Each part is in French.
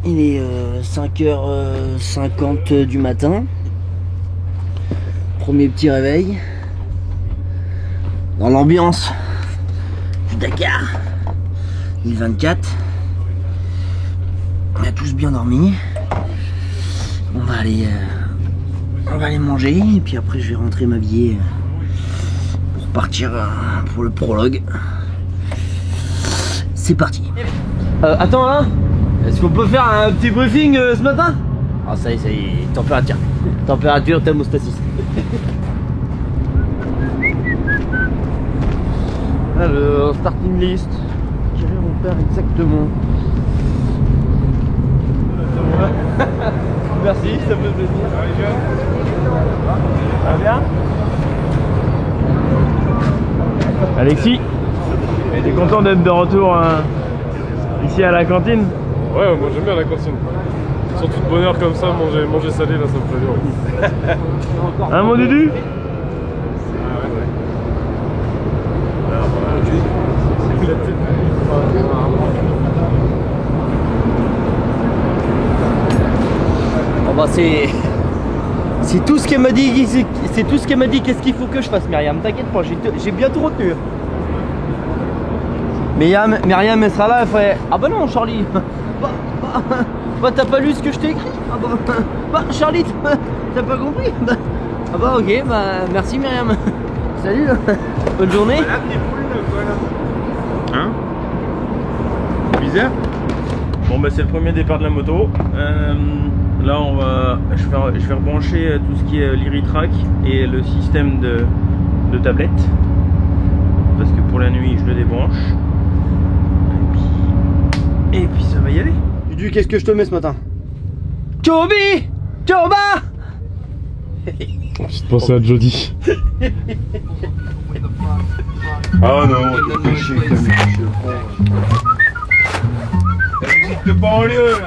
Il est 5h50 du matin. Premier petit réveil. Dans l'ambiance du Dakar 2024. On a tous bien dormi. On va aller manger et puis après je vais rentrer m'habiller pour partir pour le prologue. C'est parti. Attends là, est-ce qu'on peut faire un petit briefing ce matin? Ah ça y est, température thermostatis. Là, le starting list, quel est mon père exactement? Merci, ça me fait plaisir. Ça va bien? Alexis, t'es content d'être de retour ici à la cantine? Ouais, moi j'aime bien la cantine. Surtout de bonne heure comme ça, manger salé là, ça me fait bien. Hein mon Dudu? Oh bah c'est tout ce qu'elle m'a dit, c'est tout ce qu'elle m'a dit qu'est-ce qu'il faut que je fasse, Myriam, t'inquiète pas, j'ai bien tout retenu. Myriam elle sera là, elle ferait ah bah non Charlie, bah t'as pas lu ce que je t'ai écrit, ah bah Charlie t'as pas compris, ah bah ok, bah merci Myriam, salut, bonne journée. Hein? Bizarre. Bon bah c'est le premier départ de la moto. Là je vais rebrancher tout ce qui est l'Iritrack et le système de tablette. Parce que pour la nuit je le débranche. Et puis ça va y aller. Dudu, qu'est-ce que je te mets ce matin? Chobi! Choba! Petite pensée à Jody. Ah non, t'es chier avec ta musique. La musique de banlieue là.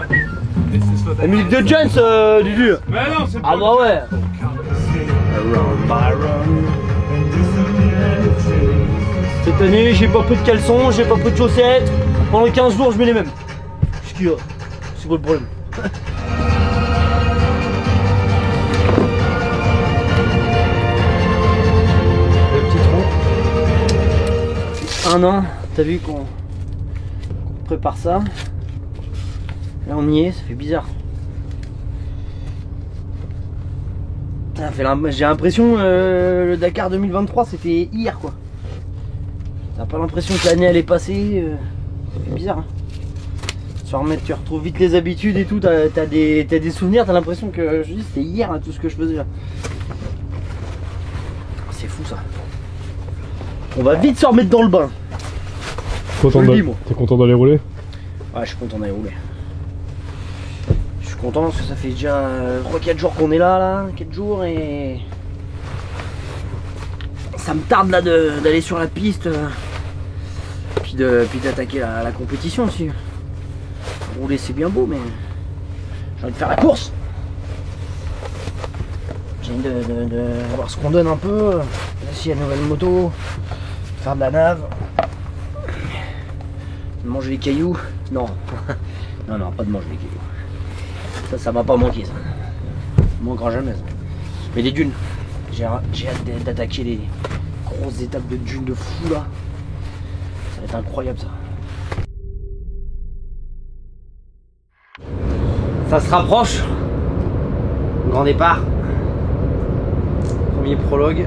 La musique de Jones, Dudu. Mais non, c'est pas. Ah bah ouais. Cette année, j'ai pas pris de caleçon, j'ai pas pris de chaussettes. Pendant 15 jours, je mets les mêmes. C'est quoi le problème? Le petit tronc. Un an, t'as vu qu'on prépare ça. Là on y est, ça fait bizarre. J'ai l'impression le Dakar 2023 c'était hier quoi. T'as pas l'impression que l'année elle est passée, ça fait bizarre hein. Tu retrouves vite les habitudes et tout, t'as des souvenirs, t'as l'impression que je dis c'était hier hein, tout ce que je faisais là. C'est fou ça. On va vite se remettre dans le bain. T'es content d'aller rouler? Ouais, je suis content d'aller rouler. Je suis content parce que ça fait déjà 3-4 jours qu'on est là, 4 jours et ça me tarde là d'aller sur la piste puis d'attaquer la compétition aussi. Rouler c'est bien beau mais j'ai envie de faire la course. J'ai envie de voir ce qu'on donne un peu, s'il y a une nouvelle moto, faire de la nave. Manger les cailloux? Non. non, pas de manger les cailloux. Ça va pas manquer ça. Ça manquera jamais ça. Mais les dunes. J'ai hâte d'attaquer les grosses étapes de dunes de fou là. Ça va être incroyable ça. Ça se rapproche. Grand départ. Premier prologue.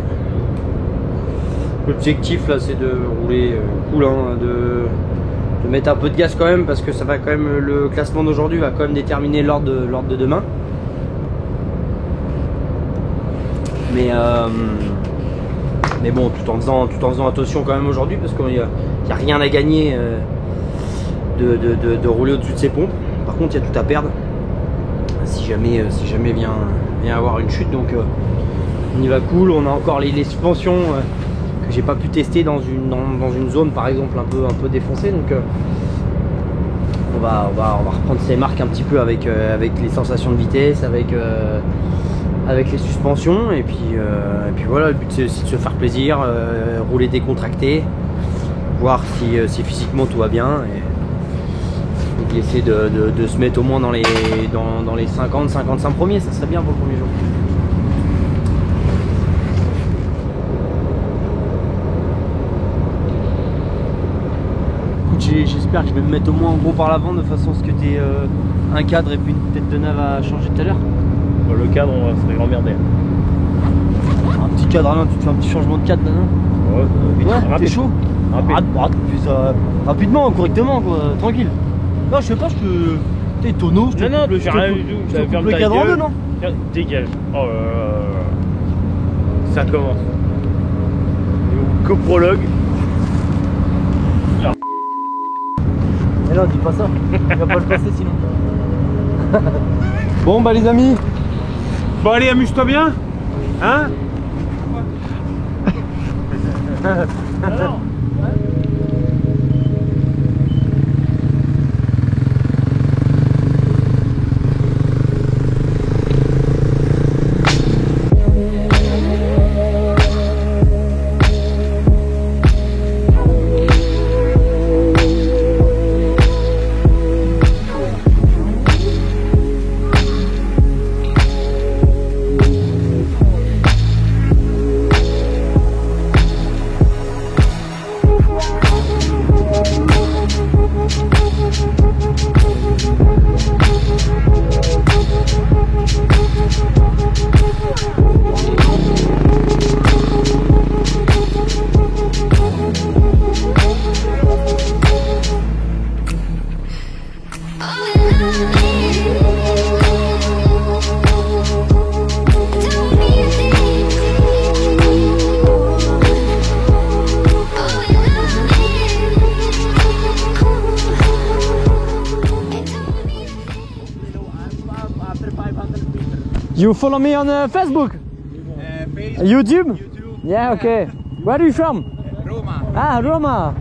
L'objectif là c'est de rouler cool hein, de mettre un peu de gaz quand même parce que ça va quand même, le classement d'aujourd'hui va quand même déterminer l'ordre de demain. Mais bon, tout en faisant attention quand même aujourd'hui parce qu'il n'y a rien à gagner de rouler au-dessus de ces pompes. Par contre il y a tout à perdre si jamais vient avoir une chute, donc on y va cool. On a encore les suspensions que j'ai pas pu tester dans une zone par exemple un peu défoncée, donc on va reprendre ses marques un petit peu avec les sensations de vitesse, avec les suspensions, et puis voilà, le but c'est aussi de se faire plaisir, rouler décontracté voir si physiquement tout va bien. Et essayer de se mettre au moins dans les 50-55 premiers, ça serait bien pour le premier jour. J'espère que je vais me mettre au moins en gros par l'avant de façon à ce que tu aies un cadre et puis une tête de nav à changer tout à l'heure. Bon, le cadre, on va se faire emmerder. Un petit cadre, Alain, tu te fais un petit changement de cadre là, non? Ouais, t'es chaud? Rapidement, correctement, quoi, tranquille. Non, je sais pas, t'es tonneau, je te non, coupe, j'ai rien du tout. je te coupe le cadre en deux, non? Dégage. Oh là là. Ça commence. Coprologue. Mais non, dis pas ça, il va pas le passer sinon. Bon bah les amis. Bon allez, amuse-toi bien. Hein? Alors. You follow me on Facebook? YouTube? Yeah, okay. Where are you from? Roma. Ah, Roma.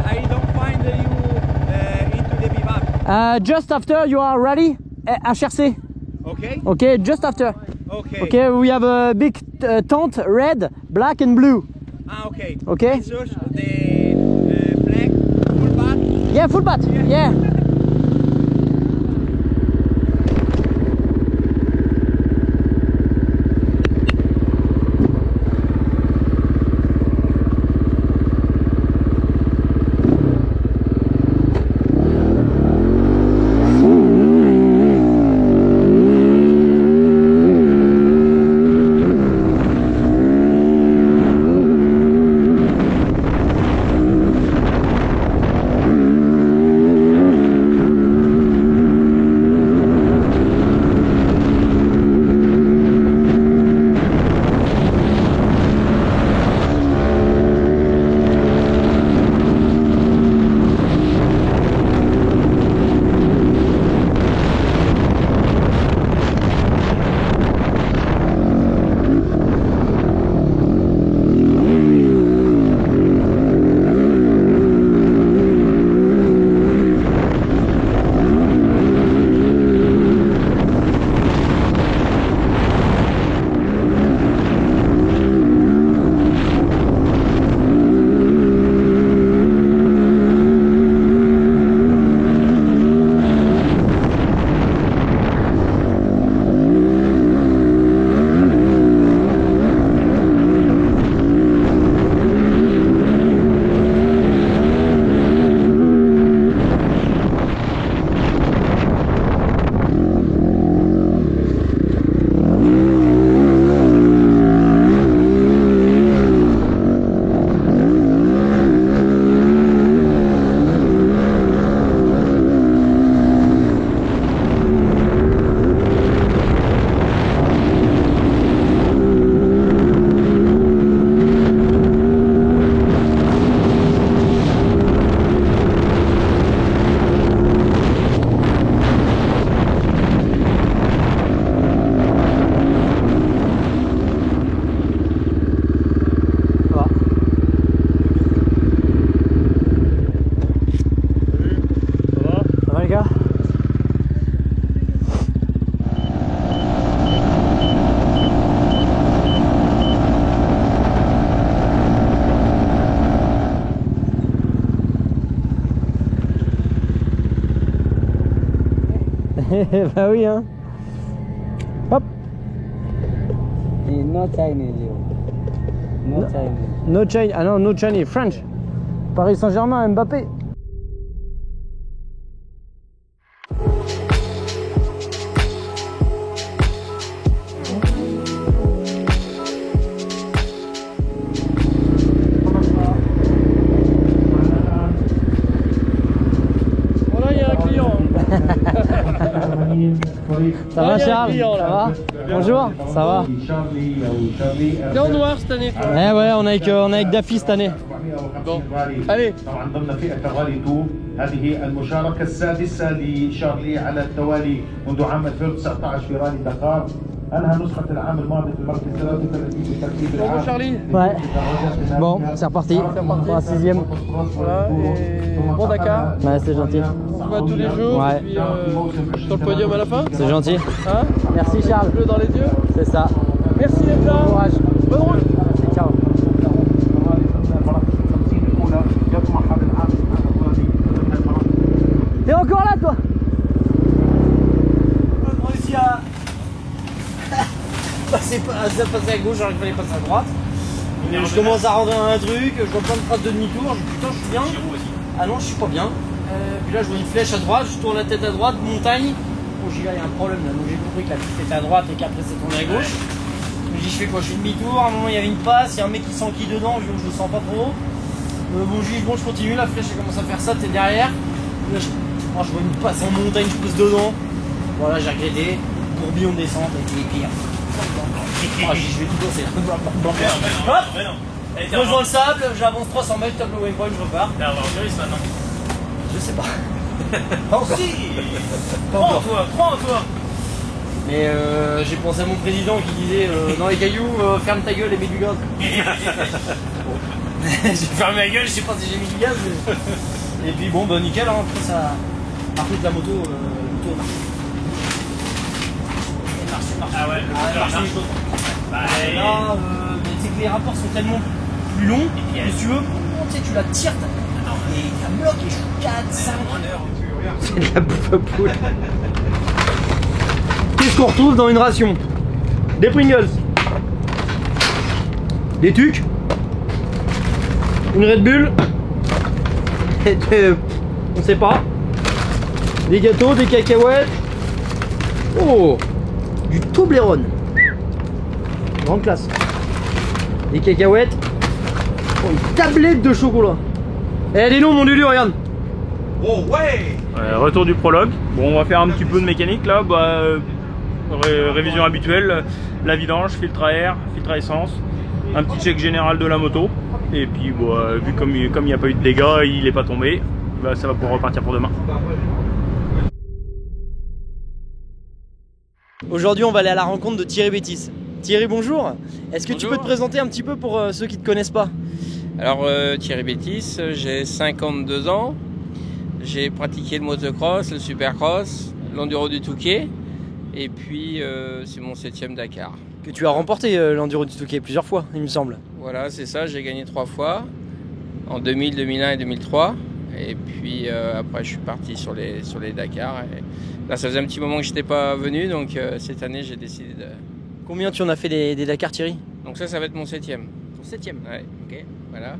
I don't find you into the bivouac. Just after you are ready, HRC. Okay? Okay, just after. Okay. Okay, we have a big tent, red, black and blue. Ah, okay. Okay? I search the flag, full bath. Yeah, full bat. Yeah. Bah oui, hein. Hop. No Chinese, you. No Chinese. No Chinese. Ah non, no Chinese. French. Paris Saint-Germain, Mbappé. Voilà, il y a un client. Ça va, Charles? Ça va? Bonjour, ça va? T'es en noir cette année, toi. Eh ouais, on est avec Daffy cette année. Bon, allez. طبعا ضمن فئة الرالي 2 هذه المشاركة السادسة لشارلي على التوالي منذ عام 2019 في رالي دكار. أنهى نسخة العام الماضي في المركز 33 بالترتيب Bon, العام. Charlie. Ouais. Bon, c'est reparti. Pour la 6ème. Voilà, et bon Dakar. Ouais, c'est gentil. On se voit tous les jours. Ouais. Et puis sur le podium à la fin. C'est gentil. Hein? Merci, Charles. Bleu dans les yeux. C'est ça. Merci d'être là. Bon courage. Bonne route. Ciao. T'es encore là, toi? On a réussi à passer à gauche alors qu'il fallait passer à droite. Je commence à rentrer dans un truc, je vois plein de traces de demi-tour, je dis putain je suis bien. Ah non je suis pas bien. Puis là je vois une flèche à droite, je tourne la tête à droite, montagne. Bon j'ai dit là il y a un problème là, donc j'ai compris que la piste était à droite et qu'après c'est tourné à gauche. Je me dis je fais quoi, je fais demi-tour, à un moment il y avait une passe, il y a un mec qui s'enquille dedans, je le sens pas trop. Bon je dis bon je continue, la flèche elle commence à faire ça, t'es derrière. Là, je vois une passe en montagne, je pose dedans. Voilà j'ai regretté, tourbillon de descente et puis pire. Ah, je vais tout danser. Hop, je rejoins le sable, j'avance 300 mètres, top le waypoint, je repars. T'es aventuriste maintenant. Je sais pas. Pas encore. Pas encore. Prends-toi. Mais j'ai pensé à mon président qui disait dans les cailloux, ferme ta gueule et mets du gaz. J'ai fermé ma gueule, je sais pas si j'ai mis du gaz. Mais... Et puis bon, bah nickel, hein, après ça. Par contre, la moto marche. Ah ouais, elle marche. Bah, là, c'est que les rapports sont tellement plus longs que si tu veux, tu sais, tu la tires et t'as bloc et je suis 4, 5. C'est de la bouffe à poule. Qu'est-ce qu'on retrouve dans une ration? Des Pringles, des tucs, une Red Bull, on sait pas, des gâteaux, des cacahuètes, oh, du Toblerone. Grande classe. Des cacahuètes. Oh, une tablette de chocolat. Et elle est longue mon Lulu, regarde. Oh ouais. Retour du prologue. Bon on va faire un petit peu de mécanique là. Révision habituelle. La vidange, filtre à air, filtre à essence. Un petit check général de la moto. Et puis vu comme il n'y a pas eu de dégâts, il n'est pas tombé. Ça va pouvoir repartir pour demain. Aujourd'hui on va aller à la rencontre de Thierry Bétis. Thierry, bonjour. Est-ce que tu peux te présenter un petit peu pour ceux qui ne te connaissent pas? Alors Thierry Bétis, j'ai 52 ans. J'ai pratiqué le motocross, le supercross, l'enduro du Touquet. Et puis c'est mon 7e Dakar. Que tu as remporté l'enduro du Touquet plusieurs fois, il me semble. Voilà, c'est ça, j'ai gagné 3 fois. En 2000, 2001 et 2003. Et puis après je suis parti sur les Dakar. Et là ça faisait un petit moment que je n'étais pas venu, donc cette année j'ai décidé de... Combien tu en as fait des Dakar, Thierry? Donc ça va être mon 7e. Ton 7e? Ouais, ok, voilà.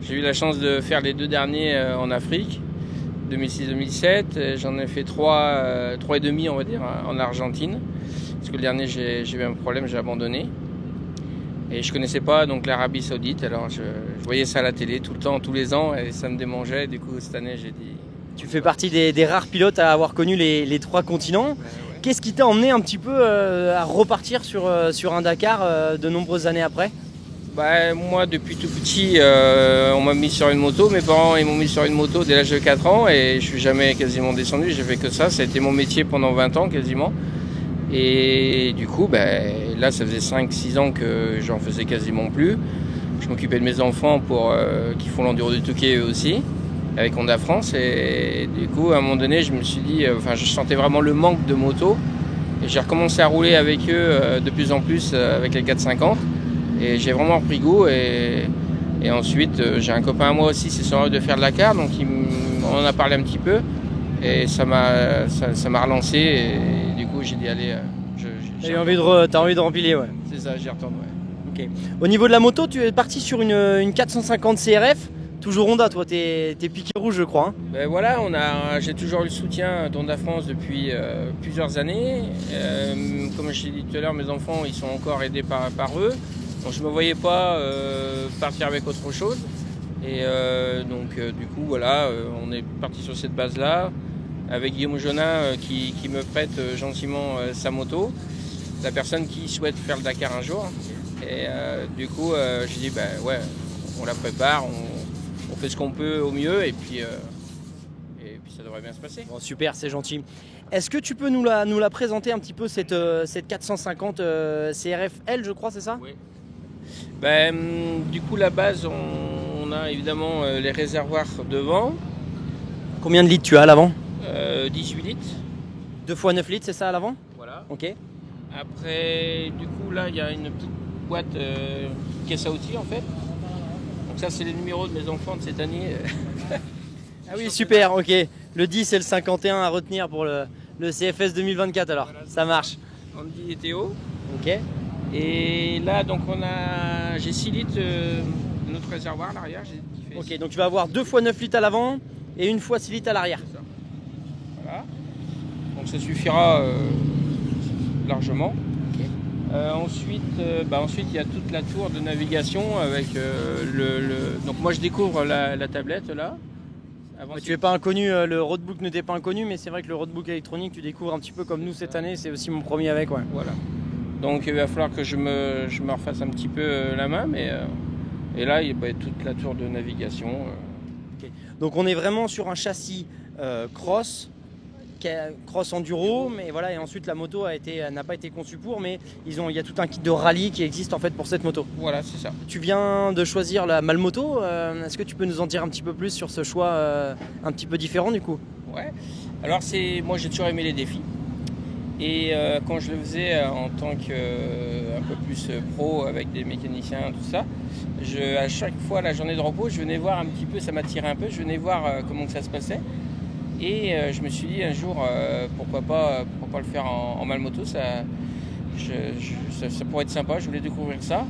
J'ai eu la chance de faire les 2 derniers en Afrique, 2006-2007. J'en ai fait 3 et demi, on va dire, en Argentine. Parce que le dernier, j'ai eu un problème, j'ai abandonné. Et je connaissais pas donc l'Arabie Saoudite, alors je voyais ça à la télé tout le temps, tous les ans, et ça me démangeait. Du coup, cette année, j'ai dit... Tu fais partie des rares pilotes à avoir connu les 3 continents. Qu'est-ce qui t'a emmené un petit peu à repartir sur un Dakar de nombreuses années après? Moi, depuis tout petit, on m'a mis sur une moto. Mes parents ils m'ont mis sur une moto dès l'âge de 4 ans et je suis jamais quasiment descendu. J'ai fait que ça. Ça a été mon métier pendant 20 ans quasiment. Et du coup, là, ça faisait 5-6 ans que j'en faisais quasiment plus. Je m'occupais de mes enfants qui font l'enduro du Touquet eux aussi, avec Honda France. Et du coup, à un moment donné, je me suis dit, je sentais vraiment le manque de moto. Et j'ai recommencé à rouler avec eux de plus en plus avec les 450. Et j'ai vraiment repris goût. Et ensuite, j'ai un copain à moi aussi, c'est son rêve de faire de la Dakar. Donc, on en a parlé un petit peu. Et ça m'a relancé et du coup j'ai dit allez, T'as envie de rempiler, ouais. c'est ça, j'y retourne. Ouais. Ok. Au niveau de la moto, tu es parti sur une 450 CRF, toujours Honda, toi, t'es piqué rouge, je crois. Hein. Ben voilà, j'ai toujours eu le soutien d'Honda France depuis plusieurs années. Comme je l'ai dit tout à l'heure, mes enfants ils sont encore aidés par eux. Donc je ne me voyais pas partir avec autre chose. Et du coup voilà, on est parti sur cette base-là avec Guillaume Jonin qui me prête gentiment sa moto. La personne qui souhaite faire le Dakar un jour. Et du coup j'ai dit ben ouais, on la prépare, on fait ce qu'on peut au mieux et puis ça devrait bien se passer. Bon, super, c'est gentil. Est-ce que tu peux nous la présenter un petit peu cette 450 CRF L, je crois, c'est ça? Oui. Ben, du coup la base on a évidemment les réservoirs devant. Combien de litres tu as à l'avant? 18 litres. 2 x 9 litres, c'est ça à l'avant? Voilà. Ok. Après, du coup, là, il y a une petite boîte caisse à outils en fait. Donc ça, c'est les numéros de mes enfants de cette année. Ah oui, super, ok. Le 10 et le 51 à retenir pour le CFS 2024 alors. Voilà, ça marche. Andy et Théo. Ok. Et là, donc j'ai 6 litres de notre réservoir à l'arrière. Ok, donc tu vas avoir 2 x 9 litres à l'avant et 1 x 6 litres à l'arrière. Voilà. Donc ça suffira largement. Okay. Ensuite, il y a toute la tour de navigation avec Donc moi je découvre la tablette là. Tu n'es pas inconnu, le roadbook ne t'est pas inconnu, mais c'est vrai que le roadbook électronique tu découvres un petit peu comme nous cette année, c'est aussi mon premier avec. Ouais. Voilà. Donc il va falloir que je me refasse un petit peu la main, mais et là il y a toute la tour de navigation. Okay. Donc on est vraiment sur un châssis cross enduro, mais voilà, et ensuite la moto n'a pas été conçue pour, mais il y a tout un kit de rallye qui existe en fait pour cette moto. Voilà, c'est ça. Tu viens de choisir la Malmoto, est-ce que tu peux nous en dire un petit peu plus sur ce choix un petit peu différent du coup? Ouais, alors moi j'ai toujours aimé les défis, et quand je le faisais en tant que un peu plus pro avec des mécaniciens, tout ça, à chaque fois la journée de repos, je venais voir un petit peu, ça m'attirait un peu, je venais voir comment que ça se passait. Et je me suis dit un jour, pourquoi pas le faire en Malmoto, ça pourrait être sympa, je voulais découvrir ça,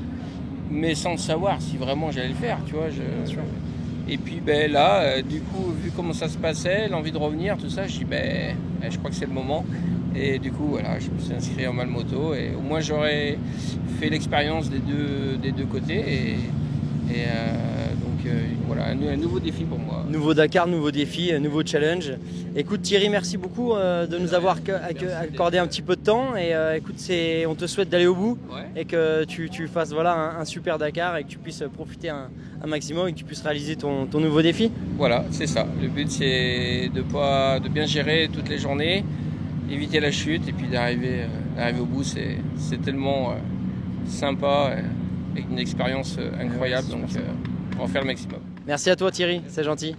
mais sans savoir si vraiment j'allais le faire, tu vois. Et puis là, du coup, vu comment ça se passait, l'envie de revenir, tout ça, je dis je crois que c'est le moment. Et du coup, voilà, je me suis inscrit en Malmoto et au moins j'aurais fait l'expérience des deux côtés. Voilà, un nouveau défi pour moi. Nouveau Dakar, nouveau défi, nouveau challenge. Écoute Thierry, merci beaucoup de nous avoir accordé un petit peu de temps. Et écoute, on te souhaite d'aller au bout, ouais. Et que tu fasses un super Dakar et que tu puisses profiter un maximum et que tu puisses réaliser ton nouveau défi. Voilà, c'est ça. Le but c'est de bien gérer toutes les journées, éviter la chute et puis d'arriver au bout. C'est tellement sympa et une expérience incroyable. Donc en faire le maximum. Merci à toi Thierry, c'est gentil.